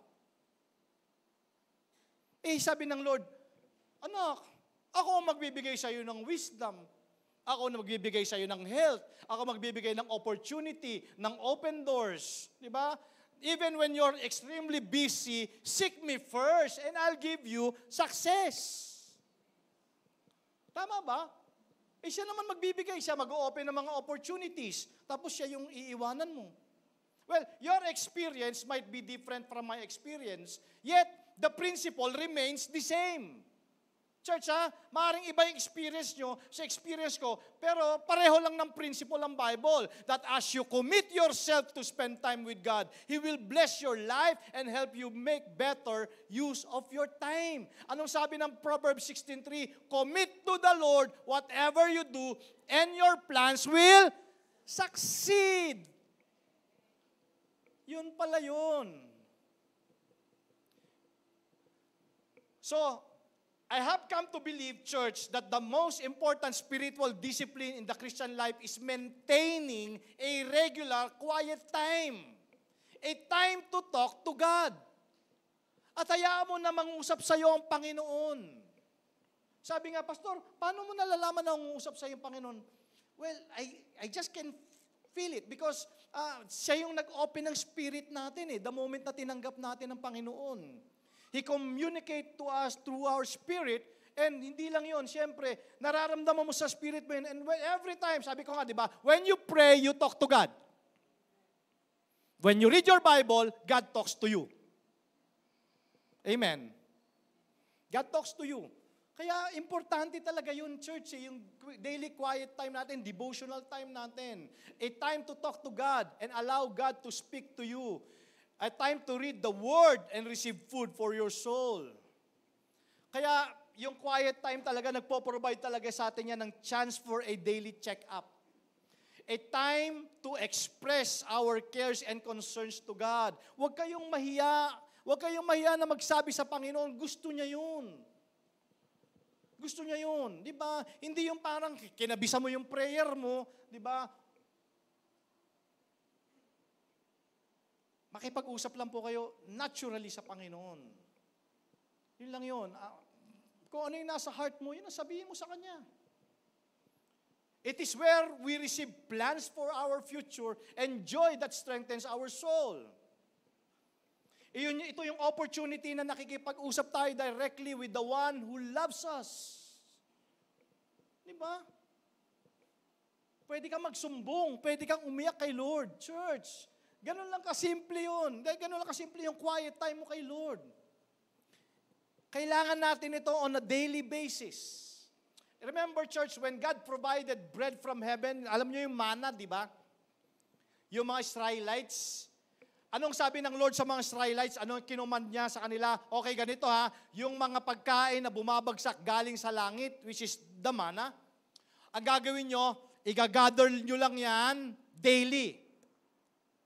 Speaker 1: Sabi ng Lord, anak, ako ang magbibigay sa iyo ng wisdom. Ako ang magbibigay sa iyo ng health. Ako magbibigay ng opportunity, ng open doors. Di ba? Even when you're extremely busy, seek me first and I'll give you success. Tama ba? Siya naman magbibigay, siya mag-o-open ng mga opportunities, tapos siya yung iiwanan mo. Well, your experience might be different from my experience, yet the principle remains the same. Church, maaaring iba yung experience nyo sa experience ko, pero pareho lang ng principle ng Bible, that as you commit yourself to spend time with God, He will bless your life and help you make better use of your time. Anong sabi ng Proverbs 16:3? Commit to the Lord whatever you do, and your plans will succeed. Yun pala yun. So, I have come to believe, church, that the most important spiritual discipline in the Christian life is maintaining a regular quiet time. A time to talk to God. At hayaan mo na mangusap sa iyo ang Panginoon. Sabi nga, Pastor, paano mo nalalaman na mangusap sa iyo ang Panginoon? Well, I just can feel it because siya yung nag-open ng spirit natin the moment na tinanggap natin ang Panginoon. He communicate to us through our spirit, and hindi lang yun, siyempre, nararamdaman mo sa spirit mo yun, and every time, sabi ko nga, di ba, when you pray, you talk to God. When you read your Bible, God talks to you. Amen. God talks to you. Kaya importante talaga yun, church, yung daily quiet time natin, devotional time natin. A time to talk to God and allow God to speak to you. A time to read the Word and receive food for your soul. Kaya yung quiet time talaga, nagpo-provide talaga sa atin yan ng chance for a daily check-up. A time to express our cares and concerns to God. Huwag kayong mahiya. Huwag kayong mahiya na magsabi sa Panginoon, gusto niya yun. Gusto niya yun. Di ba? Hindi yung parang kinabisa mo yung prayer mo, di ba? Makipag-usap lang po kayo naturally sa Panginoon. Yun lang yun. Kung ano yung nasa heart mo, yun ang sabihin mo sa Kanya. It is where we receive plans for our future and joy that strengthens our soul. Ito yung opportunity na nakikipag-usap tayo directly with the one who loves us. Di ba? Pwede kang magsumbong, pwede kang umiyak kay Lord. Church, ganun lang kasimple yun. Ganun lang kasimple yung quiet time mo kay Lord. Kailangan natin ito on a daily basis. Remember, church, when God provided bread from heaven, alam niyo yung manna, di ba? Yung mga Israelites. Anong sabi ng Lord sa mga Israelites? Anong kinuman niya sa kanila? Okay, ganito yung mga pagkain na bumabagsak galing sa langit, which is the manna. ang gagawin nyo, igagather nyo lang yan daily.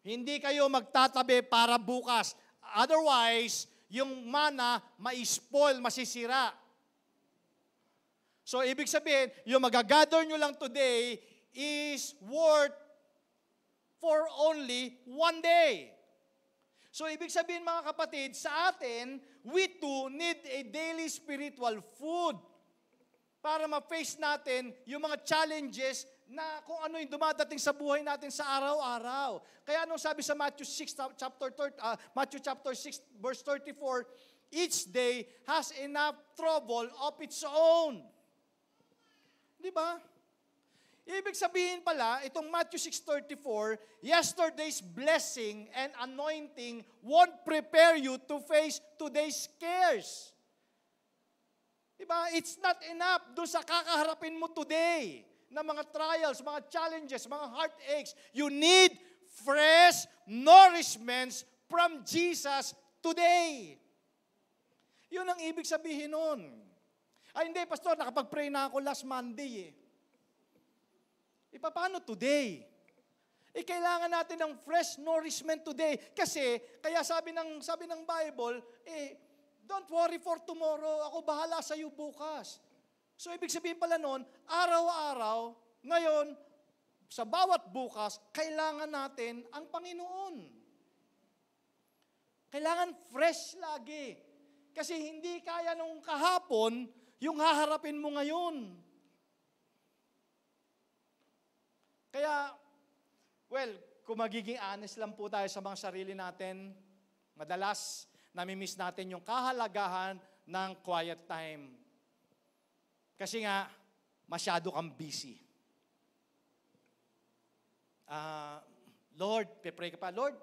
Speaker 1: Hindi kayo magtatabi para bukas. Otherwise, yung mana, ma-spoil, masisira. So, ibig sabihin, yung magagather nyo lang today is worth for only one day. So, ibig sabihin mga kapatid, sa atin, we too need a daily spiritual food para ma-face natin yung mga challenges na kung ano yung dumadating sa buhay natin sa araw-araw. Kaya anong sabi sa Matthew 6, verse 34, each day has enough trouble of its own. Di ba? Ibig sabihin pala, itong Matthew 6:34, yesterday's blessing and anointing won't prepare you to face today's cares. Diba? It's not enough doon sa kakaharapin mo today na mga trials, mga challenges, mga heartaches. You need fresh nourishments from Jesus today. Yun ang ibig sabihin nun. Ay hindi, Pastor, nakapag-pray na ako last Monday paano today? Kailangan natin ng fresh nourishment today. Kasi, kaya sabi ng Bible, don't worry for tomorrow, ako bahala sa iyo bukas. So, ibig sabihin pala nun, araw-araw, ngayon, sa bawat bukas, kailangan natin ang Panginoon. Kailangan fresh lagi. Kasi hindi kaya nung kahapon, yung haharapin mo ngayon. Kaya, well, kung magiging honest lang po tayo sa mga sarili natin, madalas, namimiss natin yung kahalagahan ng quiet time. Kasi nga, masyado kang busy. Lord, pray ka pa, Lord,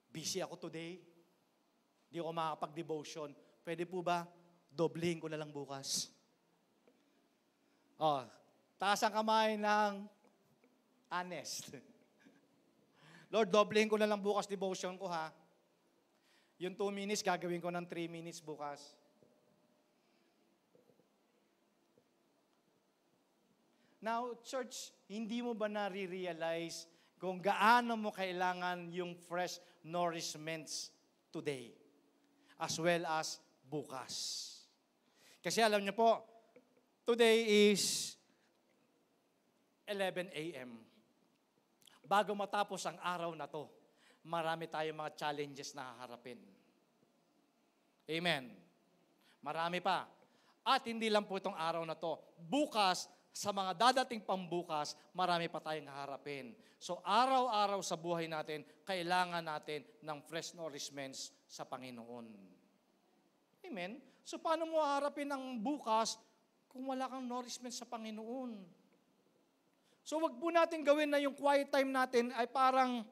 Speaker 1: busy ako today. Di ako makakapag-devotion. Pwede po ba, doblehin ko na lang bukas? Taas ang kamay ng honest. Lord, doblehin ko na lang bukas devotion ko ha. Yung 2 minutes, gagawin ko ng 3 minutes bukas. Now, church, hindi mo ba nare-realize kung gaano mo kailangan yung fresh nourishments today as well as bukas? Kasi alam niyo po, today is 11 a.m. Bago matapos ang araw na to, marami tayong mga challenges na haharapin. Amen. Marami pa. At hindi lang po itong araw na to. Bukas, sa mga dadating pambukas, marami pa tayong haharapin. So araw-araw sa buhay natin, kailangan natin ng fresh nourishments sa Panginoon. Amen? So paano mo haharapin ang bukas kung wala kang nourishment sa Panginoon? So wag po natin gawin na yung quiet time natin ay parang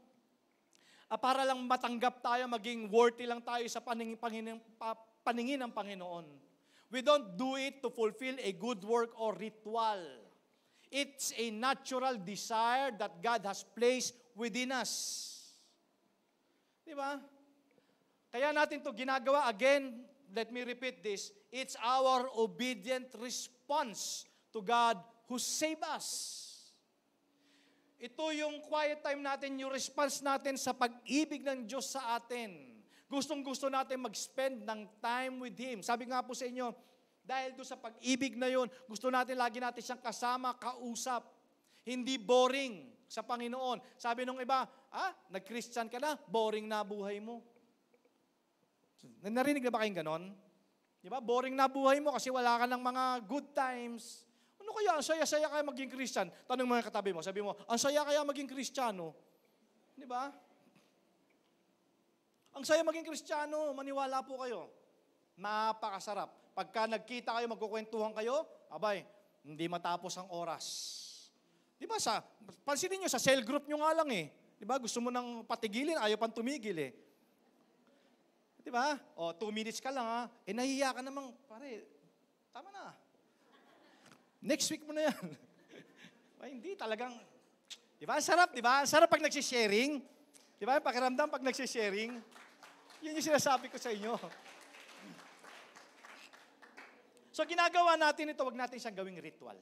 Speaker 1: para lang matanggap tayo, maging worthy lang tayo sa paningin ng Panginoon. We don't do it to fulfill a good work or ritual. It's a natural desire that God has placed within us. Di ba? Kaya natin to ginagawa. Again, let me repeat this. It's our obedient response to God who saved us. Ito yung quiet time natin, yung response natin sa pag-ibig ng Diyos sa atin. Gustong-gusto natin mag-spend ng time with Him. Sabi nga po sa inyo, dahil doon sa pag-ibig na yun, gusto natin lagi natin siyang kasama, kausap. Hindi boring sa Panginoon. Sabi nung iba, nag-Christian ka na, boring na buhay mo. Narinig na ba kayong ganon? Di ba? Boring na buhay mo kasi wala ka ng mga good times. Ano kaya, ang saya-saya kaya maging Christian? Tanong mo yung katabi mo, sabi mo, ang saya kaya maging Kristiyano? Di ba? Ang saya maging Kristiyano, maniwala po kayo. Napakasarap. Pagka nagkita kayo, magkukwentuhan kayo, abay, hindi matapos ang oras. Di ba pansinin nyo, sa cell group nyo nga lang Di ba? Gusto mo nang patigilin, ayaw pang tumigil Di ba? 2 minutes ka lang nahihiya ka namang, pare, tama na. Next week mo na yan. Hindi, talagang, di ba? Sarap, di ba? Sarap pag nagsisharing. Di ba? Pakiramdam pag nagsisharing. Yun yung sinasabi ko sa inyo. So ginagawa natin ito, wag natin siyang gawing ritual.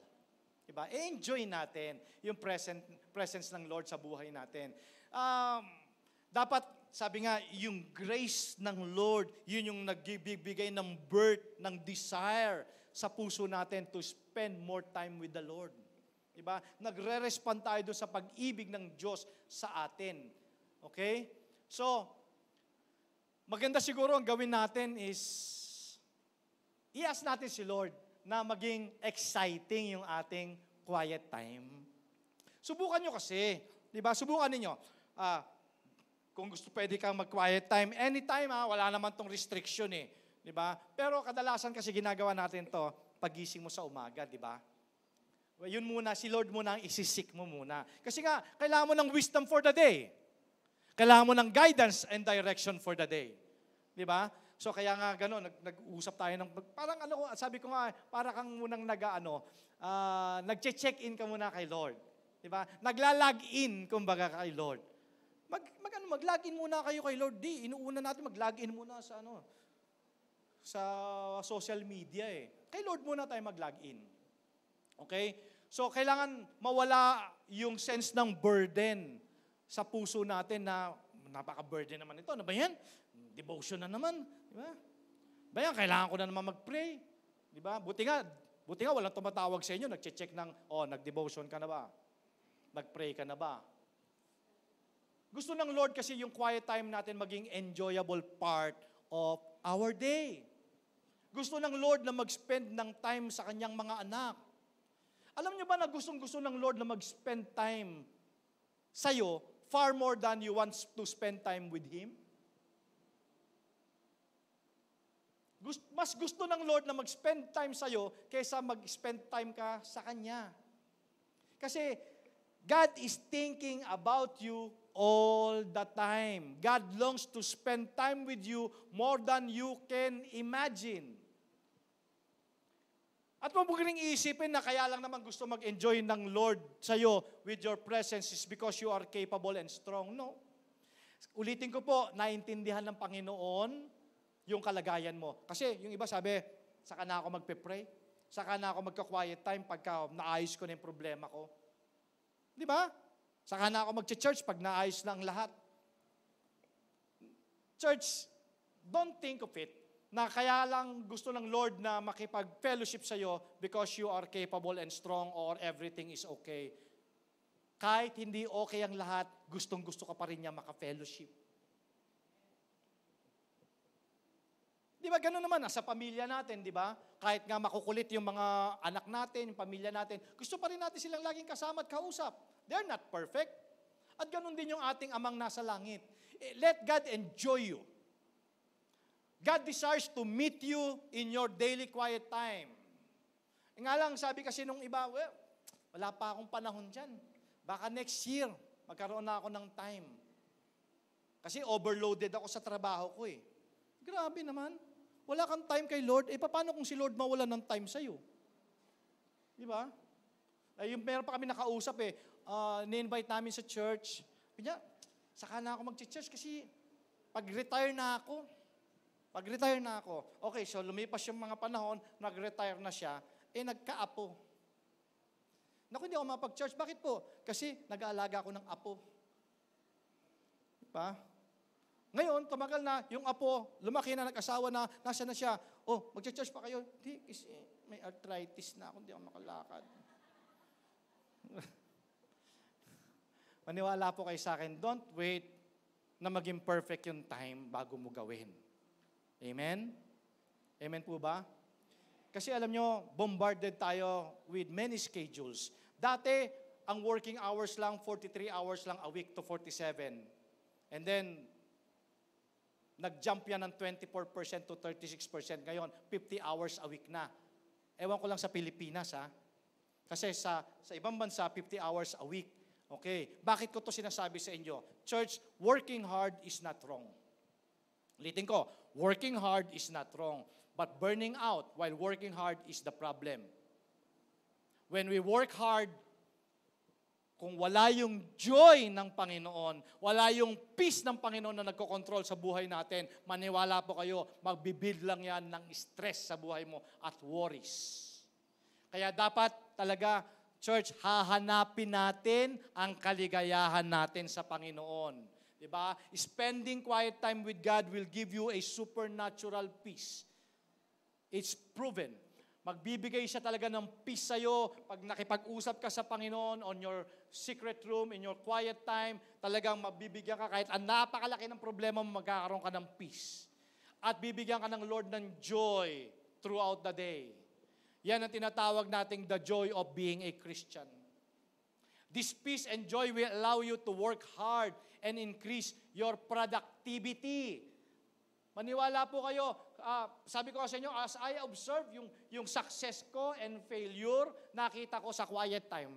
Speaker 1: Diba? Enjoy natin yung presence ng Lord sa buhay natin. Dapat, sabi nga, yung grace ng Lord, yun yung nagbibigay ng birth, ng desire sa puso natin to spend more time with the Lord. Diba? Nagre-respond tayo doon sa pag-ibig ng Diyos sa atin. Okay? So, maganda siguro ang gawin natin is, i-ask natin si Lord na maging exciting yung ating quiet time. Subukan nyo kasi, di ba? Subukan ninyo. Kung gusto, pwede kang mag-quiet time. Anytime, wala naman tong restriction eh. Di ba? Pero kadalasan kasi ginagawa natin to pagising mo sa umaga, di ba? Yun muna, si Lord muna ang isisik mo muna. Kasi nga, kailangan mo ng wisdom for the day. Kailangan mo ng guidance and direction for the day. Di ba? So kaya nga gano'n, nag-uusap tayo ng, parang sabi ko nga, para kang munang nag-check-in ka muna kay Lord. Diba? Nagla-log-in, kumbaga, kay Lord. Mag-log-in muna kayo kay Lord. Inuuna natin mag-log-in muna sa social media eh. Kay Lord muna tayo mag-log-in. Okay? So kailangan mawala yung sense ng burden sa puso natin na, napaka-burden naman ito. Ano ba yan? Devotion na naman. Diba? Bayan, kailangan ko na naman mag-pray. Diba? Buti nga walang tumatawag sa inyo, nag-check ng, nag-devotion ka na ba? Nag-pray ka na ba? Gusto ng Lord kasi yung quiet time natin maging enjoyable part of our day. Gusto ng Lord na mag-spend ng time sa kanyang mga anak. Alam niyo ba na gustong-gusto ng Lord na mag-spend time sa'yo far more than you want to spend time with Him? Mas gusto ng Lord na mag-spend time sa'yo kaysa mag-spend time ka sa Kanya. Kasi God is thinking about you all the time. God longs to spend time with you more than you can imagine. At huwag mo ring isipin na kaya lang naman gusto mag-enjoy ng Lord sa'yo with your presence is because you are capable and strong. No. Ulitin ko po, naintindihan ng Panginoon yung kalagayan mo. Kasi yung iba sabi, saka na ako magpe-pray, saka na ako magka-quiet time pagka naayos ko na yung problema ko. Di ba? Saka na ako magche-church pag naayos na ang lahat. Church, don't think of it na kaya lang gusto ng Lord na makipag-fellowship sa'yo because you are capable and strong or everything is okay. Kahit hindi okay ang lahat, gustong-gusto ka pa rin niya maka-fellowship. Di ba, gano'n naman, sa pamilya natin, di ba? Kahit nga makukulit yung mga anak natin, yung pamilya natin, gusto pa rin natin silang laging kasama at kausap. They're not perfect. At gano'n din yung ating amang nasa langit. Let God enjoy you. God desires to meet you in your daily quiet time. Nga lang, sabi kasi nung iba, wala pa akong panahon dyan. Baka next year, magkaroon na ako ng time. Kasi overloaded ako sa trabaho ko eh. Grabe naman. Wala kang time kay Lord. Paano kung si Lord mawala ng time sa'yo? Di ba? Yung meron pa kami nakausap ni-invite namin sa church. Kanya, saka na ako mag-church kasi pag-retire na ako. Okay, so lumipas yung mga panahon, nag-retire na siya, nagka-apo. Naku, hindi ako mapag-church. Bakit po? Kasi nag-aalaga ako ng apo. Diba? Ngayon, tumagal na, yung apo, lumaki na, nag-asawa na, nasa na siya. Mag-church pa kayo? Hindi, kasi may arthritis na ako, hindi ako makalakad. Maniwala po kayo sa akin, don't wait na maging perfect yung time bago mo gawin. Amen? Amen po ba? Kasi alam nyo, bombarded tayo with many schedules. Dati, ang working hours lang, 43 hours lang a week to 47. And then, nag-jump yan ng 24% to 36%. Ngayon, 50 hours a week na. Ewan ko lang sa Pilipinas, ha? Kasi sa ibang bansa, 50 hours a week. Okay. Bakit ko to sinasabi sa inyo? Church, working hard is not wrong. Ulitin ko, working hard is not wrong. But burning out while working hard is the problem. When we work hard Kung wala yung joy ng Panginoon, wala yung peace ng Panginoon na nagkokontrol sa buhay natin, maniwala po kayo, magbibuild lang yan ng stress sa buhay mo at worries. Kaya dapat talaga, church, hahanapin natin ang kaligayahan natin sa Panginoon. Diba? Spending quiet time with God will give you a supernatural peace. It's proven. Magbibigay siya talaga ng peace sa'yo pag nakipag-usap ka sa Panginoon on your secret room, in your quiet time, talagang mabibigyan ka kahit ang napakalaki ng problema mo, magkakaroon ka ng peace. At bibigyan ka ng Lord ng joy throughout the day. Yan ang tinatawag nating the joy of being a Christian. This peace and joy will allow you to work hard and increase your productivity. Maniwala po kayo, sabi ko sa inyo, as I observe yung success ko and failure, nakita ko sa quiet time.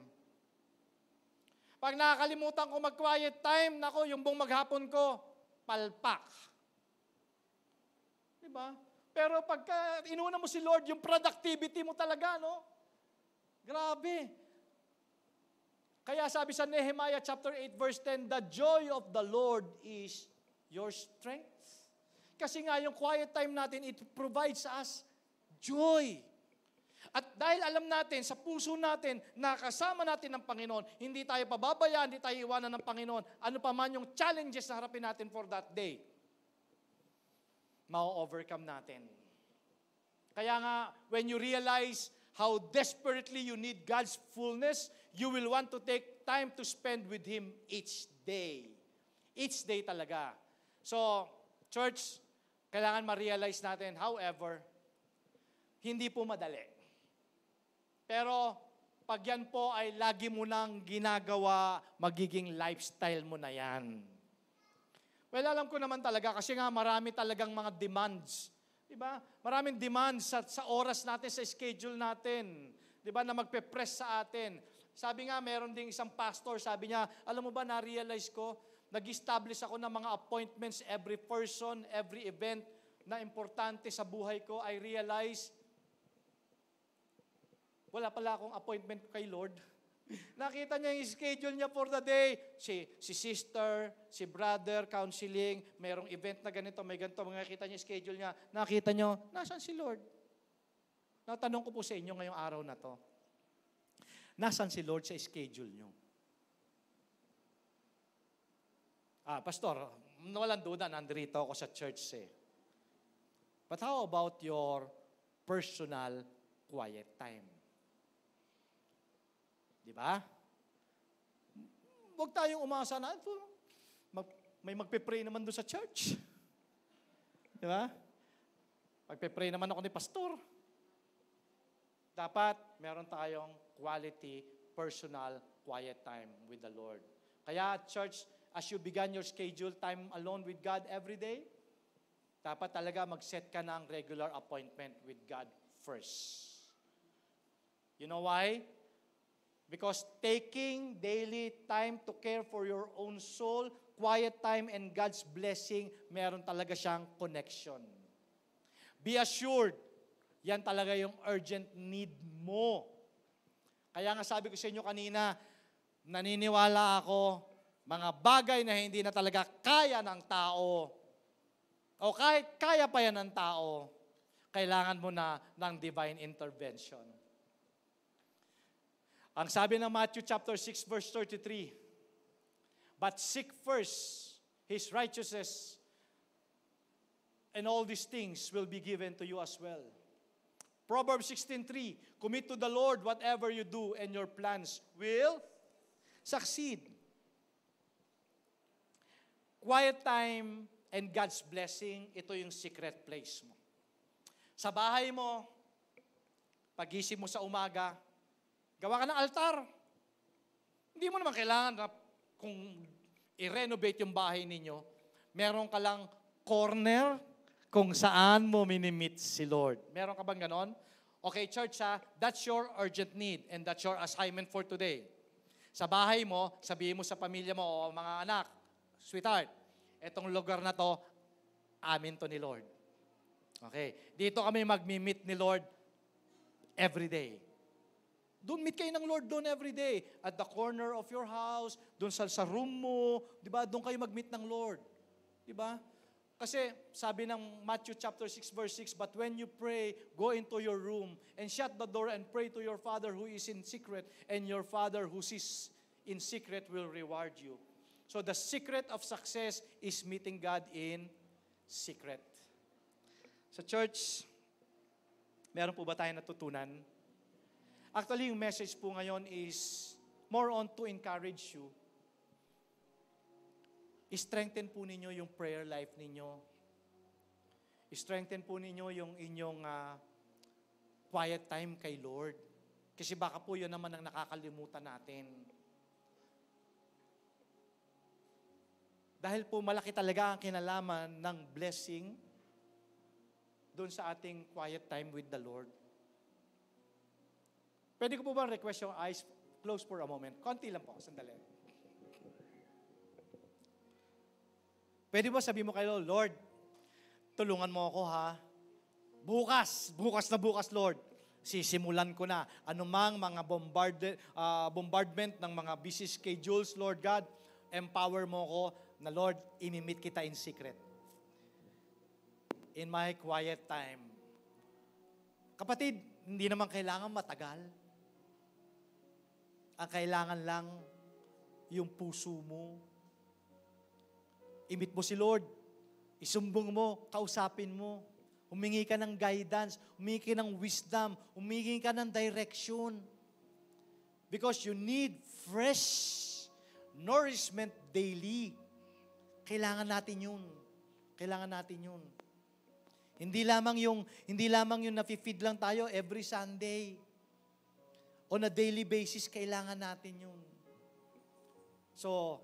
Speaker 1: Pag nakakalimutan ko mag-quiet time, nako, yung buong maghapon ko, palpak. Diba? Pero pagka inuna mo si Lord, yung productivity mo talaga, no? Grabe. Kaya sabi sa Nehemiah chapter 8 verse 10, the joy of the Lord is your strength. Kasi nga yung quiet time natin, it provides us joy. At dahil alam natin, sa puso natin, nakasama natin ng Panginoon, hindi tayo pababayaan, hindi tayo iwanan ng Panginoon, ano pa man yung challenges na harapin natin for that day, ma-overcome natin. Kaya nga, when you realize how desperately you need God's fullness, you will want to take time to spend with Him each day. Each day talaga. So, church, kailangan ma-realize natin, however, hindi po madali. Pero, pag yan po ay lagi mo nang ginagawa, magiging lifestyle mo na yan. Well, alam ko naman talaga, kasi nga marami talagang mga demands. Diba? Maraming demands sa oras natin, sa schedule natin. Diba? Na magpe-press sa atin. Sabi nga, meron ding isang pastor, sabi niya, alam mo ba, na-realize ko, nag-establish ako ng mga appointments, every person, every event na importante sa buhay ko, I realize, wala pala akong appointment kay Lord. Nakita niya yung schedule niya for the day. Si sister, si brother, counseling, mayroong event na ganito, may ganito, makikita niya yung schedule niya. Nakita niyo, nasaan si Lord? Natanong ko po sa inyo ngayong araw na to. Nasaan si Lord sa schedule niyo? Pastor, walang duda, nandito ako sa church eh. But how about your personal quiet time? Di ba? Huwag tayong umasa na, may magpe-pray naman doon sa church. Di ba? Magpe-pray naman ako ni pastor. Dapat meron tayong quality, personal, quiet time with the Lord. Kaya church, as you began your schedule, time alone with God every day, dapat talaga mag-set ka ng regular appointment with God first. You know why? Because taking daily time to care for your own soul, quiet time, and God's blessing, meron talaga siyang connection. Be assured, yan talaga yung urgent need mo. Kaya nga sabi ko sa inyo kanina, naniniwala ako, mga bagay na hindi na talaga kaya ng tao, o kahit kaya pa yan ng tao, kailangan mo na ng divine intervention. Ang sabi ng Matthew chapter 6 verse 33, but seek first His righteousness, and all these things will be given to you as well. Proverbs 16:3, commit to the Lord whatever you do, and your plans will succeed. Quiet time and God's blessing, ito yung secret place mo. Sa bahay mo, pagising mo sa umaga, gawa ka ng altar. Hindi mo naman kailangan na kung i-renovate yung bahay ninyo, meron ka lang corner kung saan mo minimit si Lord. Meron ka bang ganon? Okay, church that's your urgent need and that's your assignment for today. Sa bahay mo, sabihin mo sa pamilya mo o mga anak, sweetheart, etong lugar na to, amin to ni Lord. Okay, dito kami magmi-meet ni Lord every day. Doon, meet kayo ng Lord doon every day. At the corner of your house, doon sa room mo, di ba? Doon kayo mag-meet ng Lord. Di ba? Kasi sabi ng Matthew chapter 6 verse 6, but when you pray, go into your room and shut the door and pray to your Father who is in secret, and your Father who sees in secret will reward you. So the secret of success is meeting God in secret. Sa church, meron po ba tayong natutunan? Actually, yung message po ngayon is more on to encourage you. I-strengthen po ninyo yung prayer life ninyo. I-strengthen po ninyo yung inyong quiet time kay Lord. Kasi baka po yun naman ang nakakalimutan natin. Dahil po malaki talaga ang kinalaman ng blessing doon sa ating quiet time with the Lord. Pwede ko po bang request yung eyes close for a moment? Konti lang po, sandali. Pwede ba sabi mo kayo, Lord, tulungan mo ako ha. Bukas na bukas, Lord. Sisimulan ko na. Anumang mga bombardment ng mga busy schedules, Lord God, empower mo ko na, Lord, imimit kita in secret. In my quiet time. Kapatid, hindi naman kailangan matagal. Ang kailangan lang yung puso mo. Imit mo si Lord. Isumbong mo, kausapin mo. Humingi ka ng guidance, humingi ka ng wisdom, humingi ka ng direction. Because you need fresh nourishment daily. Kailangan natin yun. Kailangan natin yun. Hindi lamang yung nafi-feed lang tayo every Sunday. On a daily basis, kailangan natin yun. So,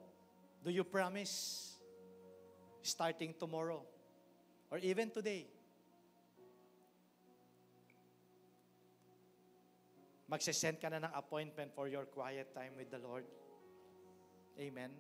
Speaker 1: do you promise starting tomorrow or even today, magsisend ka na ng appointment for your quiet time with the Lord? Amen.